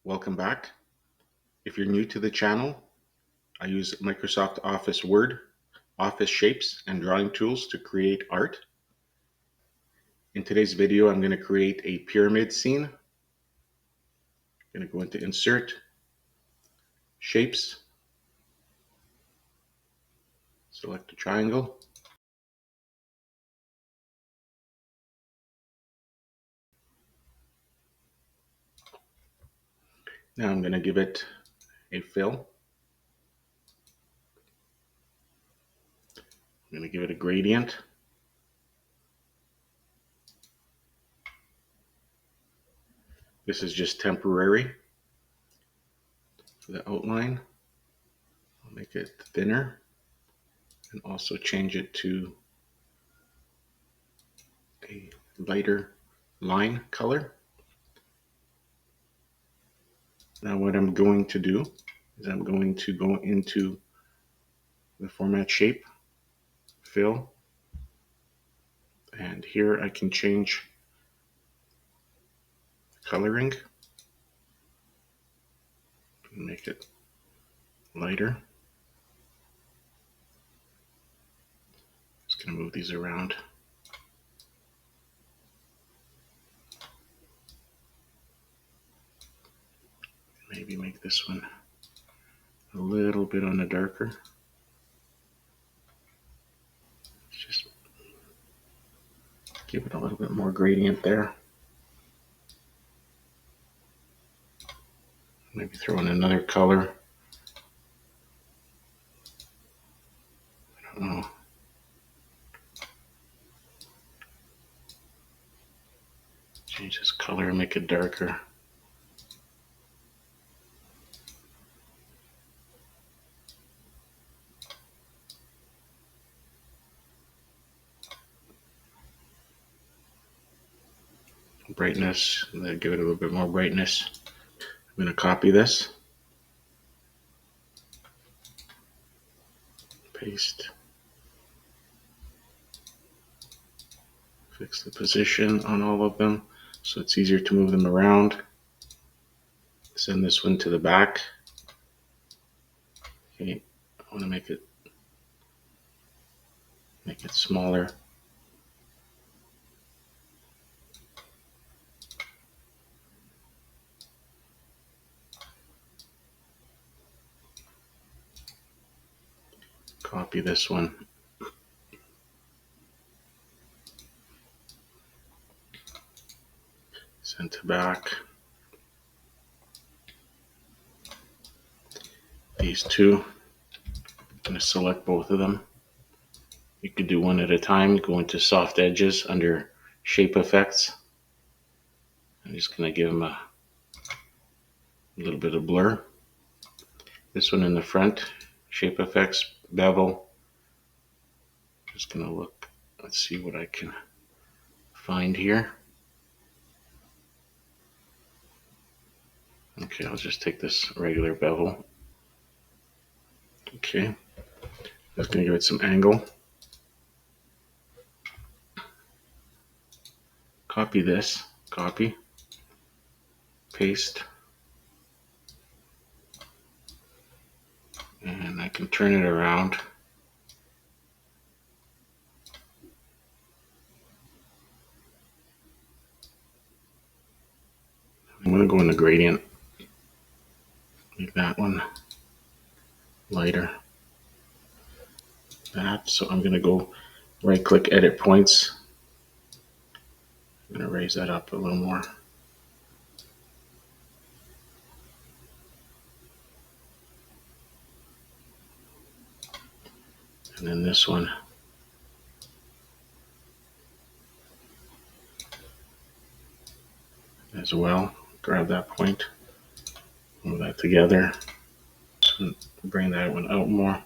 welcome back. If you're new to the channel, I use Microsoft Office Word, Office shapes, and drawing tools to create art. In today's video, I'm going to create a pyramid scene. I'm going to go into Insert, Shapes, select a triangle. Now I'm going to give it a fill. I'm going to give it a gradient. This is just temporary. For the outline, I'll make it thinner and also change it to a lighter line color. Now what I'm going to do is I'm going to go into the format shape, fill, and here I can change the coloring, make it lighter. Just going to move these around. Maybe make this one a little bit on the darker. Just give it a little bit more gradient there. Maybe throw in another color. I don't know. Change this color and make it darker. Brightness, then give it a little bit more brightness. I'm going to copy this, paste, fix the position on all of them so it's easier to move them around. Send this one to the back. Okay, I want to make it smaller. Copy this one. Send to back. These two, I'm going to select both of them. You could do one at a time. Go into soft edges under shape effects. I'm just going to give them a little bit of blur. This one in the front, shape effects, bevel. Just going to look, let's see what I can find here. Okay, I'll just take this regular bevel. Okay, just going to give it some angle. Copy this, copy, paste, and I can turn it around. I'm going to go in the gradient, make that one lighter. So I'm going to go right click, edit points. I'm going to raise that up a little more. And then this one. As well, grab that point, move that together, so bring that one out more.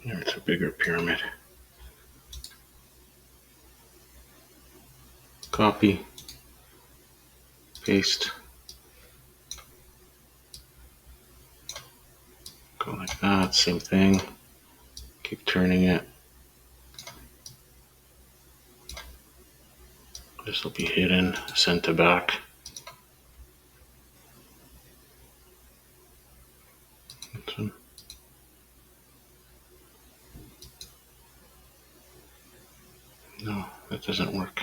Here it's a bigger pyramid. Copy, paste, go like that, same thing, keep turning it. This will be hidden, center back. No, that doesn't work.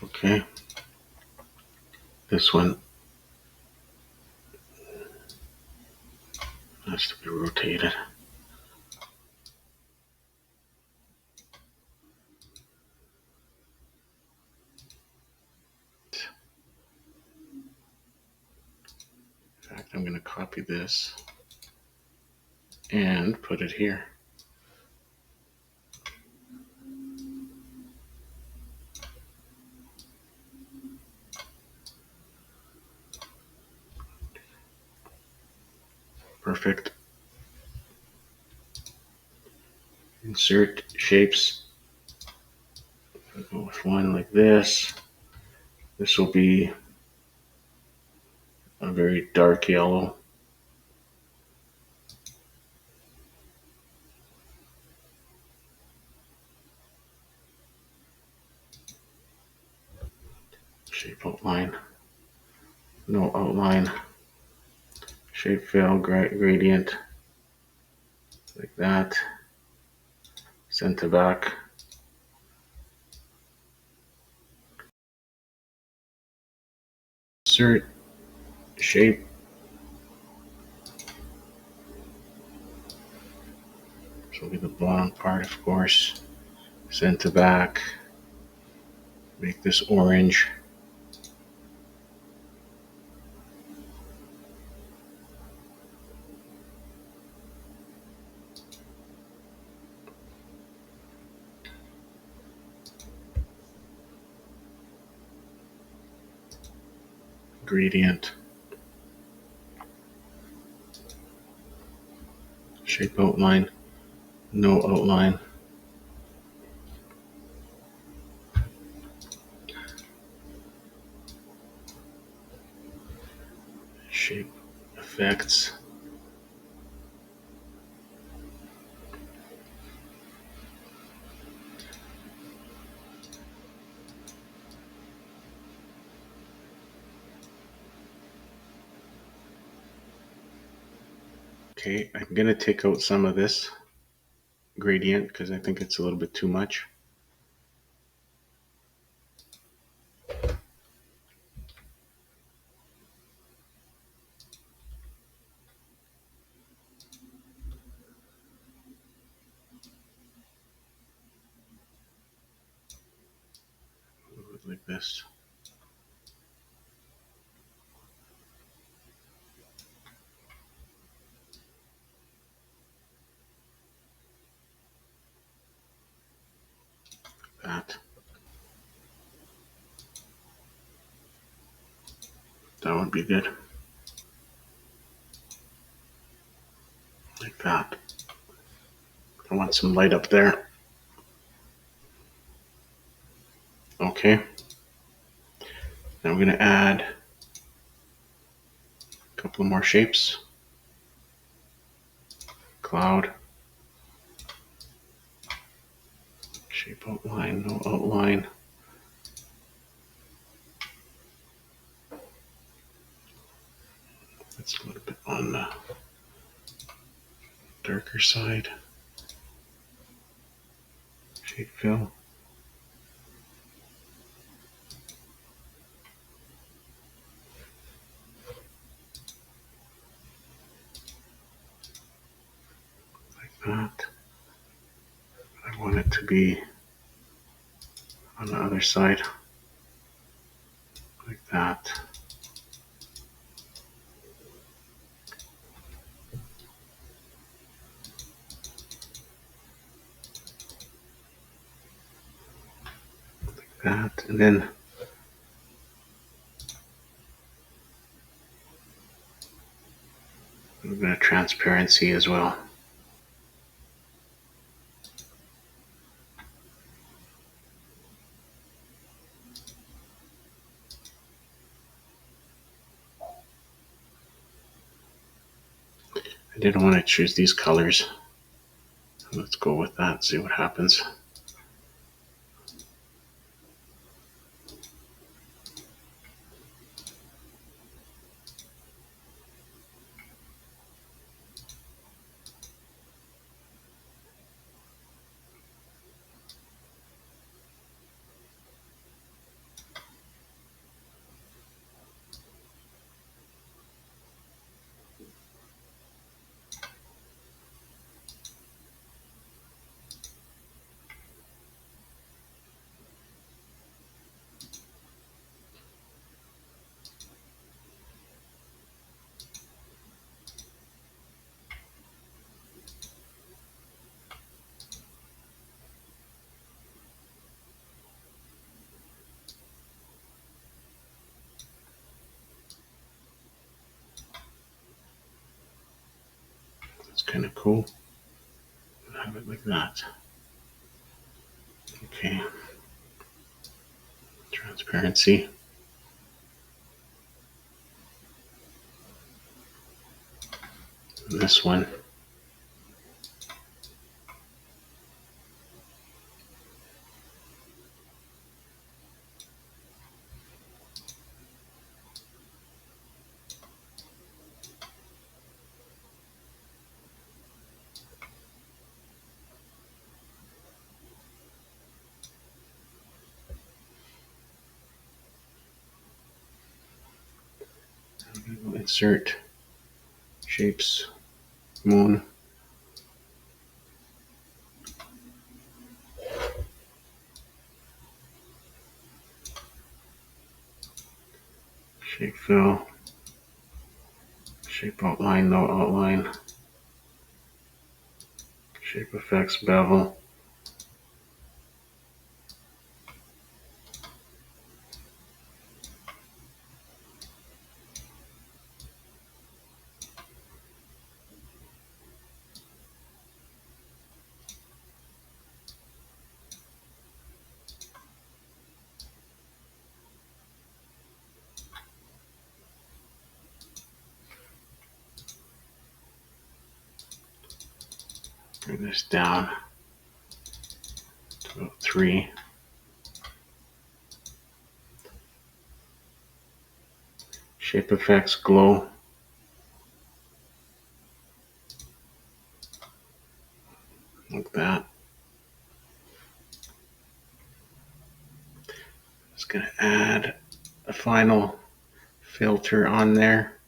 Okay. This one has to be rotated. In fact, I'm going to copy this and put it here. Perfect. Insert shapes. I'll go with one like this. This will be a very dark yellow. Shape outline. No outline. Shape fill, gradient. Like that. Center back. Insert shape. This will be the bottom part, of course. Center back. Make this orange. Gradient. Shape outline. No outline. Shape effects. Okay, I'm going to take out some of this gradient because I think it's a little bit too much. Like this. That. That would be good. Like that. I want some light up there. Okay. Now I'm going to add a couple more shapes. Cloud. Shape outline, no outline. That's a little bit on the darker side. Shape fill. Like that. I want it to be on the other side. Like that. Like that. And then a little bit of transparency as well. I didn't want to choose these colors. Let's go with that, see what happens. It's kind of cool. Have it like that. Okay. Transparency. And this one. Insert shapes, moon. Shape fill. Shape outline, no outline. Shape effects, bevel. Bring this down to about 3. Shape effects, glow. Like that. Just gonna add a final filter on there.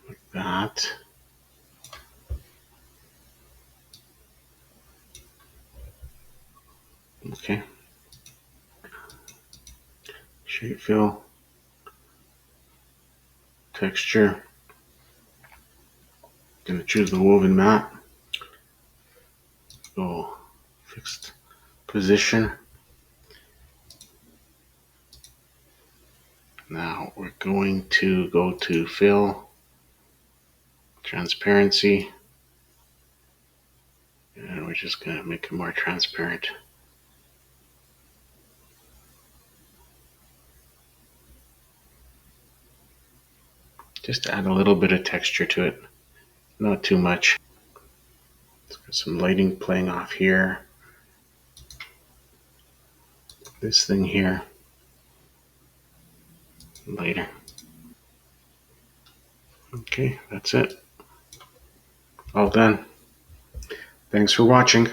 Like that. Okay. Shape fill. Texture. Gonna choose the woven mat. Go fixed position. Now we're going to go to fill, transparency, and we're just going to make it more transparent. Just add a little bit of texture to it, not too much. Let's get some lighting playing off here. This thing here, lighter. Okay, that's it. All done. Thanks for watching.